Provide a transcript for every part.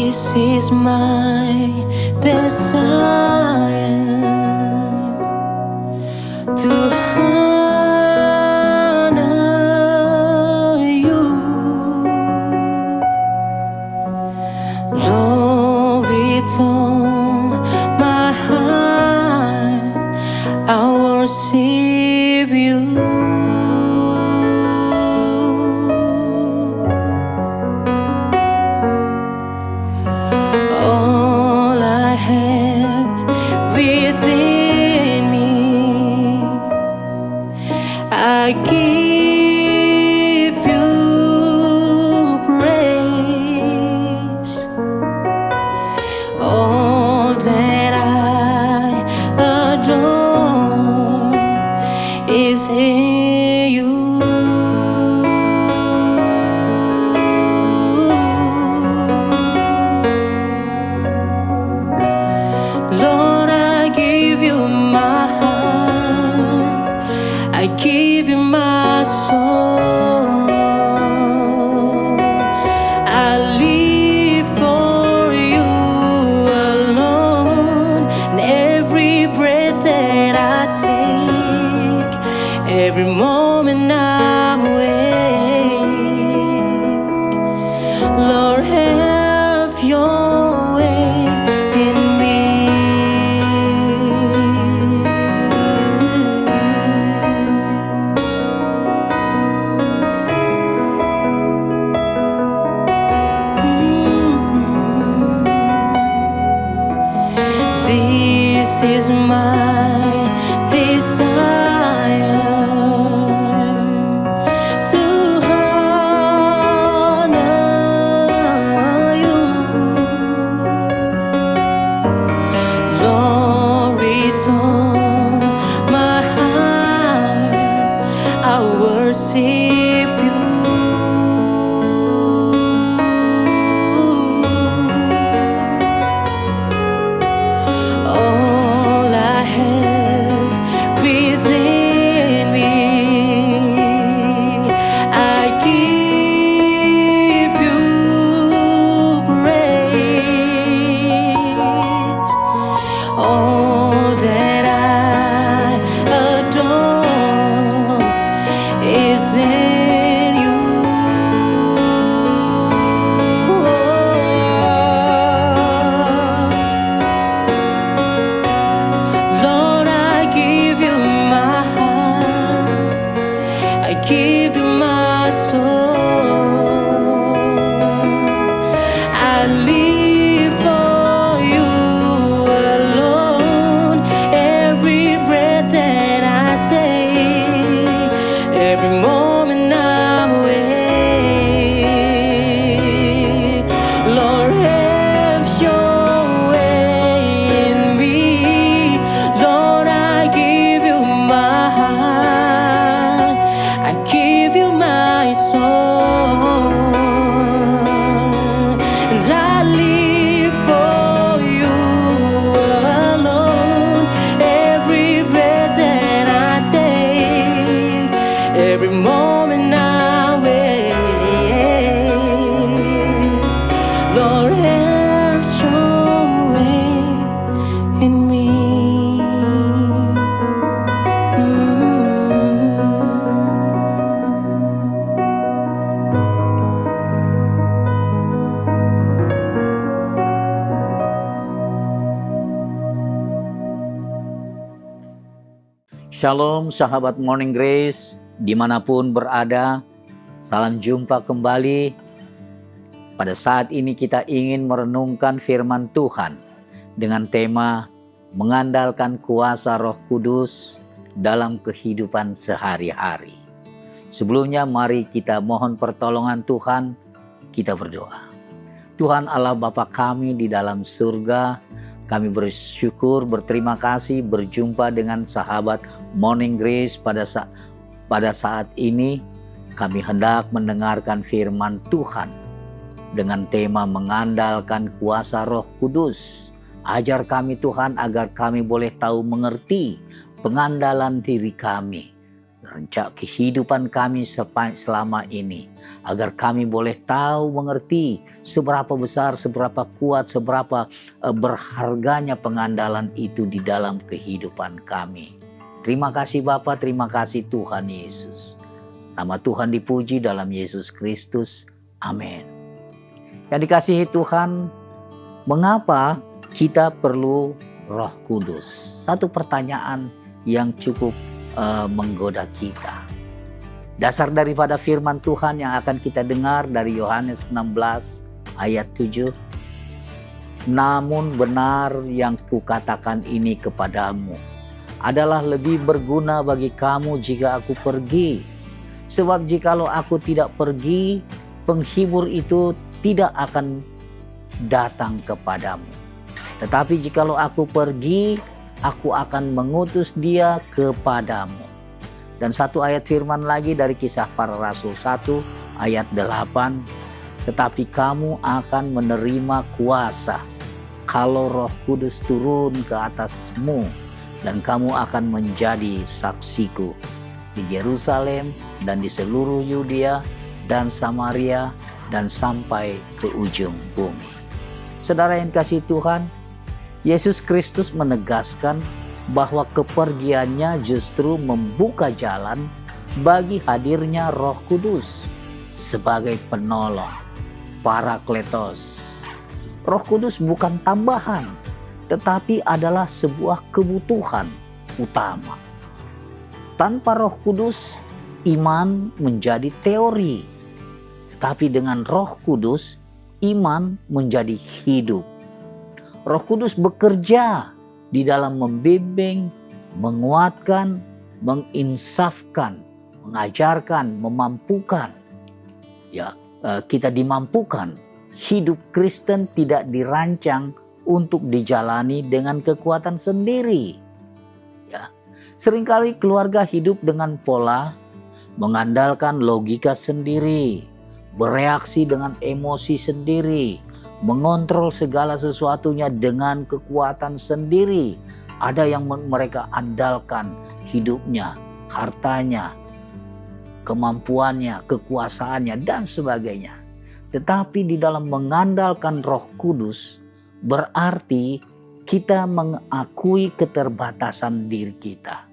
This is my desire to honor you, Lord. Return my heart, I worship you. All I have within me, I give you praise. All that I adore is in you. Lord, I give you my heart, I give you my soul. I live for you alone, and every breath that I take, every moment I'm awake, Lord, have your way in me. This is my desire to honor you, Lord. Return my heart, I worship you. All I have within me, I give you praise. All that I adore is in you. Lord, I give you my heart, I give you my soul. I live for you alone, every breath that I take, every moment I'm awake, Lord, have your way in me. Lord, I give you my heart, I give you my soul, and I live for you alone, every breath that I take, every moment I wait, Lord, have your way in me. Shalom sahabat Morning Grace, dimanapun berada, salam jumpa kembali. Pada saat ini kita ingin merenungkan firman Tuhan dengan tema mengandalkan kuasa Roh Kudus dalam kehidupan sehari-hari. Sebelumnya mari kita mohon pertolongan Tuhan, kita berdoa. Tuhan Allah Bapa kami di dalam surga, kami bersyukur, berterima kasih berjumpa dengan sahabat Morning Grace pada saat ini. Kami hendak mendengarkan firman Tuhan dengan tema mengandalkan kuasa Roh Kudus. Ajar kami Tuhan agar kami boleh tahu mengerti pengandalan diri kami rencana kehidupan kami selama ini, agar kami boleh tahu mengerti seberapa besar, seberapa kuat, seberapa berharganya pengandalan itu di dalam kehidupan kami. Terima kasih Bapa, terima kasih Tuhan Yesus. Nama Tuhan dipuji dalam Yesus Kristus. Amin. Yang dikasihi Tuhan, mengapa kita perlu Roh Kudus? Satu pertanyaan yang cukup menggoda kita. Dasar daripada firman Tuhan yang akan kita dengar dari Yohanes 16 ayat 7. Namun benar yang kukatakan ini kepadamu adalah lebih berguna bagi kamu jika aku pergi. Sebab jikalau aku tidak pergi, penghibur itu tidak akan datang kepadamu. Tetapi jikalau aku pergi, aku akan mengutus dia kepadamu. Dan satu ayat firman lagi dari Kisah Para Rasul 1 ayat 8. Tetapi kamu akan menerima kuasa kalau Roh Kudus turun ke atasmu, dan kamu akan menjadi saksiku di Yerusalem dan di seluruh Yudea dan Samaria dan sampai ke ujung bumi. Saudara yang kasih Tuhan, Yesus Kristus menegaskan bahwa kepergiannya justru membuka jalan bagi hadirnya Roh Kudus sebagai penolong, Parakletos. Roh Kudus bukan tambahan, tetapi adalah sebuah kebutuhan utama. Tanpa Roh Kudus, iman menjadi teori. Tetapi dengan Roh Kudus, iman menjadi hidup. Roh Kudus bekerja di dalam membimbing, menguatkan, menginsafkan, mengajarkan, memampukan. Kita dimampukan. Hidup Kristen tidak dirancang untuk dijalani dengan kekuatan sendiri. Seringkali keluarga hidup dengan pola mengandalkan logika sendiri, bereaksi dengan emosi sendiri, mengontrol segala sesuatunya dengan kekuatan sendiri. Ada yang mereka andalkan hidupnya, hartanya, kemampuannya, kekuasaannya, dan sebagainya. Tetapi di dalam mengandalkan Roh Kudus, berarti kita mengakui keterbatasan diri kita.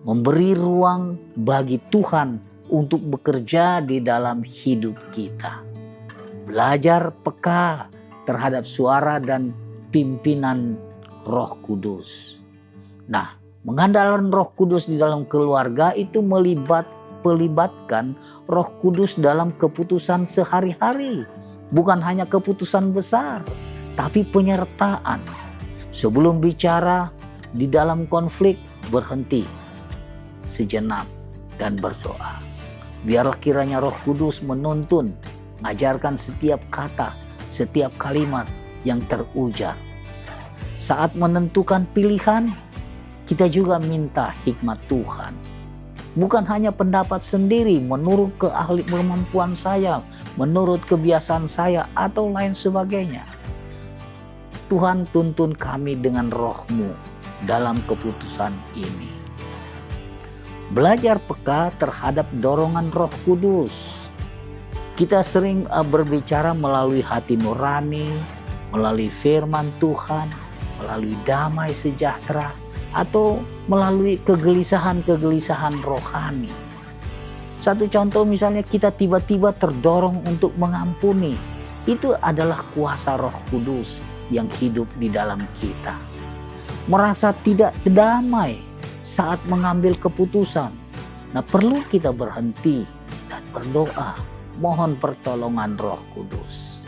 Memberi ruang bagi Tuhan untuk bekerja di dalam hidup kita. Belajar peka terhadap suara dan pimpinan Roh Kudus. Nah, mengandalkan Roh Kudus di dalam keluarga itu melibatkan Roh Kudus dalam keputusan sehari-hari. Bukan hanya keputusan besar, tapi penyertaan. Sebelum bicara di dalam konflik, berhenti sejenak dan berdoa. Biarlah kiranya Roh Kudus menuntun, mengajarkan setiap kata, setiap kalimat yang terujar. Saat menentukan pilihan, kita juga minta hikmat Tuhan. Bukan hanya pendapat sendiri menurut kemampuan saya, menurut kebiasaan saya, atau lain sebagainya. Tuhan, tuntun kami dengan Roh-Mu dalam keputusan ini. Belajar peka terhadap dorongan Roh Kudus. Kita sering berbicara melalui hati nurani, melalui firman Tuhan, melalui damai sejahtera, atau melalui kegelisahan-kegelisahan rohani. Satu contoh misalnya, kita tiba-tiba terdorong untuk mengampuni. Itu adalah kuasa Roh Kudus yang hidup di dalam kita. Merasa tidak damai saat mengambil keputusan. Nah, perlu kita berhenti dan berdoa, mohon pertolongan Roh Kudus.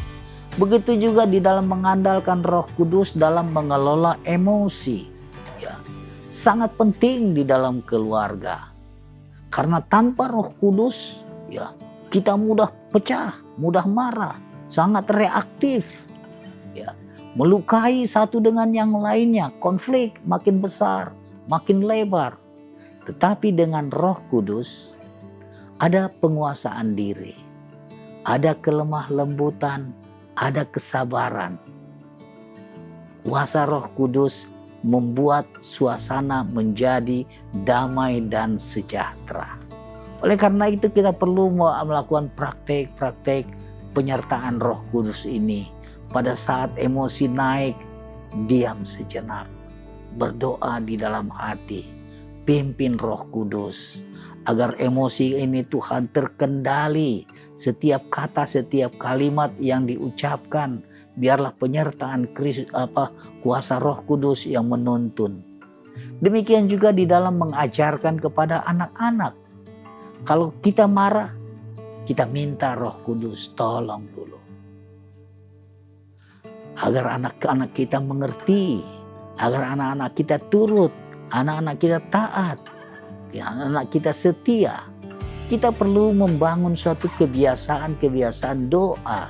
Begitu juga di dalam mengandalkan Roh Kudus dalam mengelola emosi. Sangat penting di dalam keluarga. Karena tanpa Roh Kudus, kita mudah pecah, mudah marah, sangat reaktif. Melukai satu dengan yang lainnya, konflik makin besar, makin lebar. Tetapi dengan Roh Kudus ada penguasaan diri, ada kelemah lembutan, ada kesabaran. Kuasa Roh Kudus membuat suasana menjadi damai dan sejahtera. Oleh karena itu kita perlu melakukan praktek-praktek penyertaan Roh Kudus ini. Pada saat emosi naik, diam sejenak, berdoa di dalam hati, pimpin Roh Kudus agar emosi ini Tuhan terkendali. Setiap kata, setiap kalimat yang diucapkan, biarlah penyertaan kuasa Roh Kudus yang menuntun. Demikian juga di dalam mengajarkan kepada anak-anak. Kalau kita marah, kita minta Roh Kudus tolong dulu. Agar anak-anak kita mengerti, agar anak-anak kita turut, anak-anak kita taat, anak-anak kita setia. Kita perlu membangun suatu kebiasaan doa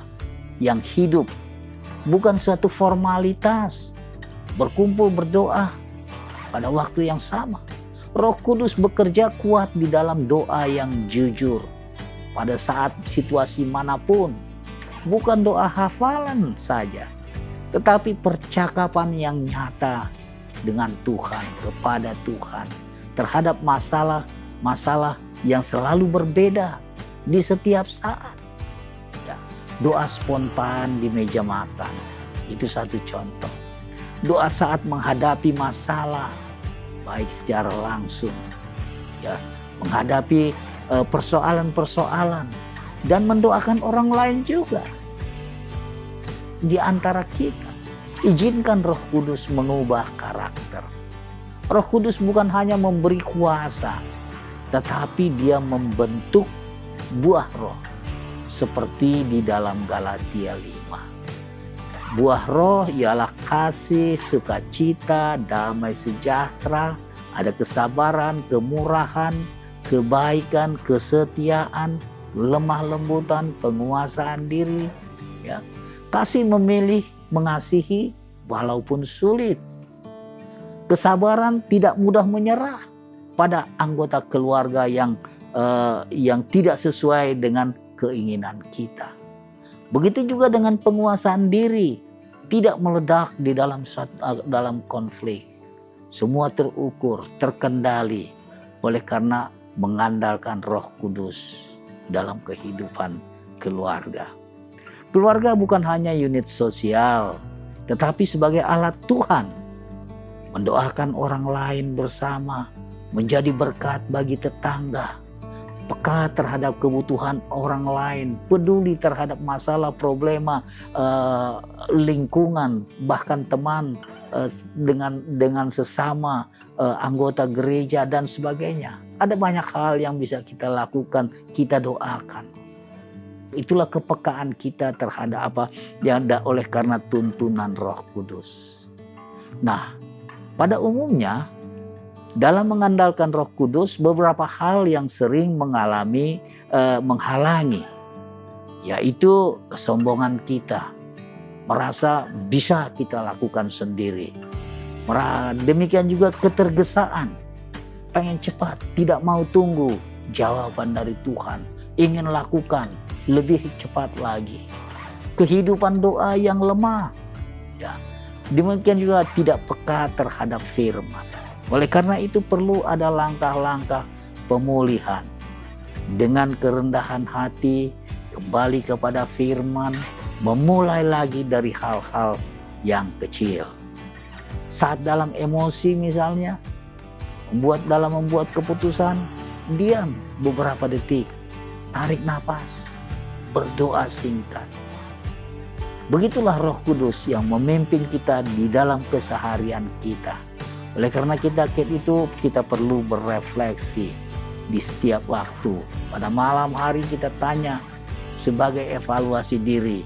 yang hidup, bukan suatu formalitas. Berkumpul berdoa pada waktu yang sama. Roh Kudus bekerja kuat di dalam doa yang jujur pada saat situasi manapun. Bukan doa hafalan saja, tetapi percakapan yang nyata dengan Tuhan, kepada Tuhan, terhadap masalah yang selalu berbeda di setiap saat. Ya, doa spontan di meja makan, itu satu contoh. Doa saat menghadapi masalah, baik secara langsung, ya, menghadapi persoalan-persoalan, dan mendoakan orang lain juga. Di antara kita, izinkan Roh Kudus mengubah karakter. Roh Kudus bukan hanya memberi kuasa, tetapi dia membentuk buah roh. Seperti di dalam Galatia 5. Buah roh ialah kasih, sukacita, damai sejahtera, ada kesabaran, kemurahan, kebaikan, kesetiaan, lemah lembutan, penguasaan diri, ya. Kasih memilih mengasihi walaupun sulit. Kesabaran tidak mudah menyerah pada anggota keluarga yang tidak sesuai dengan keinginan kita. Begitu juga dengan penguasaan diri, tidak meledak di dalam konflik. Semua terukur, terkendali oleh karena mengandalkan Roh Kudus dalam kehidupan keluarga. Keluarga bukan hanya unit sosial, tetapi sebagai alat Tuhan. Mendoakan orang lain bersama, menjadi berkat bagi tetangga, peka terhadap kebutuhan orang lain, peduli terhadap masalah, problema, lingkungan, bahkan teman, dengan sesama anggota gereja dan sebagainya. Ada banyak hal yang bisa kita lakukan, kita doakan. Itulah kepekaan kita terhadap apa yang ada oleh karena tuntunan Roh Kudus. Nah, pada umumnya dalam mengandalkan Roh Kudus, beberapa hal yang sering menghalangi, yaitu kesombongan kita, merasa bisa kita lakukan sendiri. Demikian juga ketergesaan, pengen cepat, tidak mau tunggu jawaban dari Tuhan, ingin lakukan lebih cepat lagi. Kehidupan doa yang lemah, ya. Demikian juga tidak peka terhadap firman. Oleh karena itu perlu ada langkah-langkah pemulihan. Dengan kerendahan hati, kembali kepada firman, memulai lagi dari hal-hal yang kecil. Saat dalam emosi misalnya, membuat keputusan, diam beberapa detik, tarik napas, berdoa singkat. Begitulah Roh Kudus yang memimpin kita di dalam keseharian kita. Oleh karena kita perlu berefleksi di setiap waktu. Pada malam hari kita tanya sebagai evaluasi diri,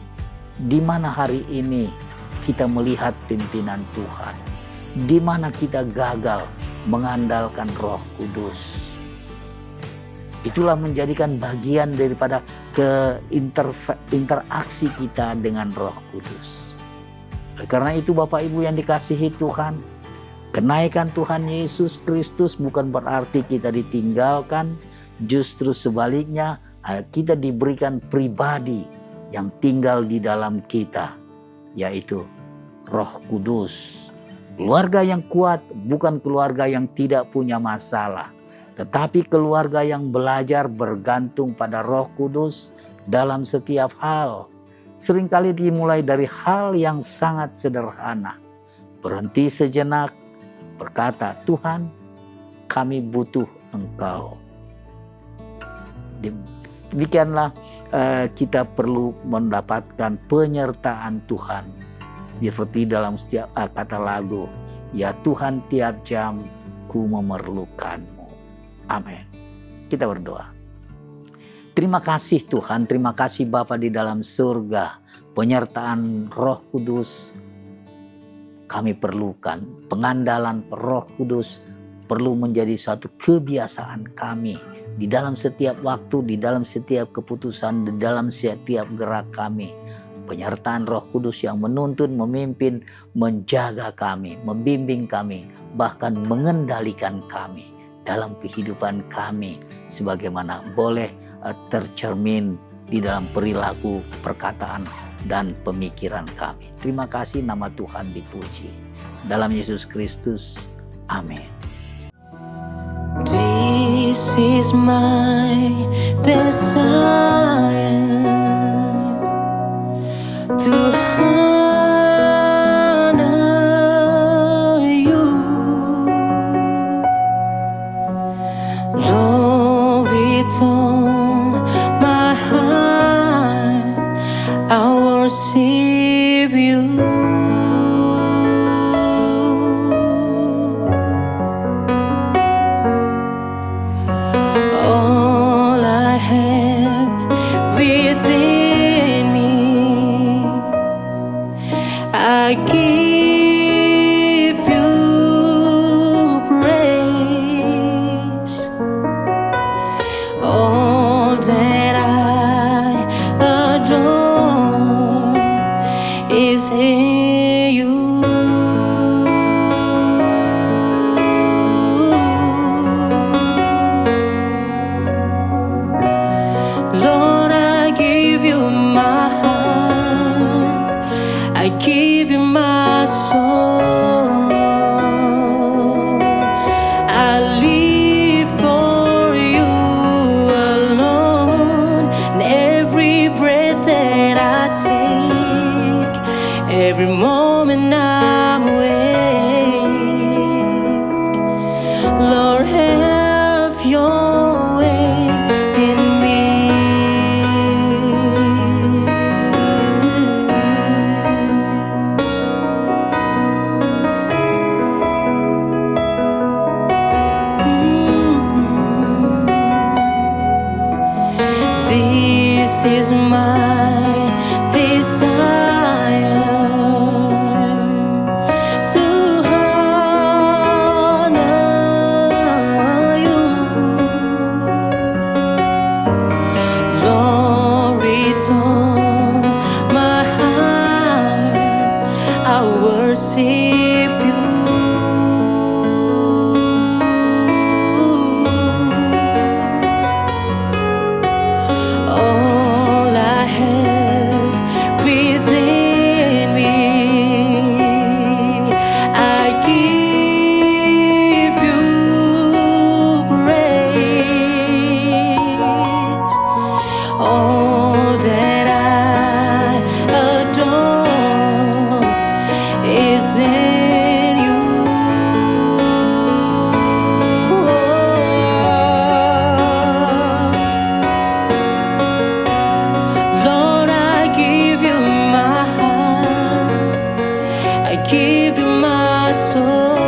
di mana hari ini kita melihat pimpinan Tuhan, di mana kita gagal mengandalkan Roh Kudus. Itulah menjadikan bagian daripada interaksi kita dengan Roh Kudus. Oleh karena itu Bapak Ibu yang dikasihi Tuhan, kenaikan Tuhan Yesus Kristus bukan berarti kita ditinggalkan, justru sebaliknya kita diberikan pribadi yang tinggal di dalam kita, yaitu Roh Kudus. Keluarga yang kuat bukan keluarga yang tidak punya masalah, tetapi keluarga yang belajar bergantung pada Roh Kudus dalam setiap hal. Seringkali dimulai dari hal yang sangat sederhana. Berhenti sejenak, berkata, Tuhan, kami butuh Engkau. Demikianlah kita perlu mendapatkan penyertaan Tuhan. Seperti dalam setiap kata lagu, ya Tuhan tiap jam ku memerlukanmu. Amin. Kita berdoa. Terima kasih Tuhan, terima kasih Bapa di dalam surga. Penyertaan Roh Kudus kami perlukan. Pengandalan Roh Kudus perlu menjadi suatu kebiasaan kami. Di dalam setiap waktu, di dalam setiap keputusan, di dalam setiap gerak kami. Penyertaan Roh Kudus yang menuntun, memimpin, menjaga kami, membimbing kami, bahkan mengendalikan kami dalam kehidupan kami. Sebagaimana boleh tercermin di dalam perilaku, perkataan, dan pemikiran kami. Terima kasih, nama Tuhan dipuji. Dalam Yesus Kristus, amin. This is my desire to honor you, Lord, return my heart, I worship you. All I have within me, I give you praise. All that I adore is in you. Lord, I give you my heart, I give you my soul. I live for you alone, and every breath that I take, every moment I'm awake, Lord, have your way in me. This is my desire to honor you, Lord, return my heart, I worship you. All I have within me, I give you praise. All that I adore is in you. Lord, I give you my heart, I give you my soul.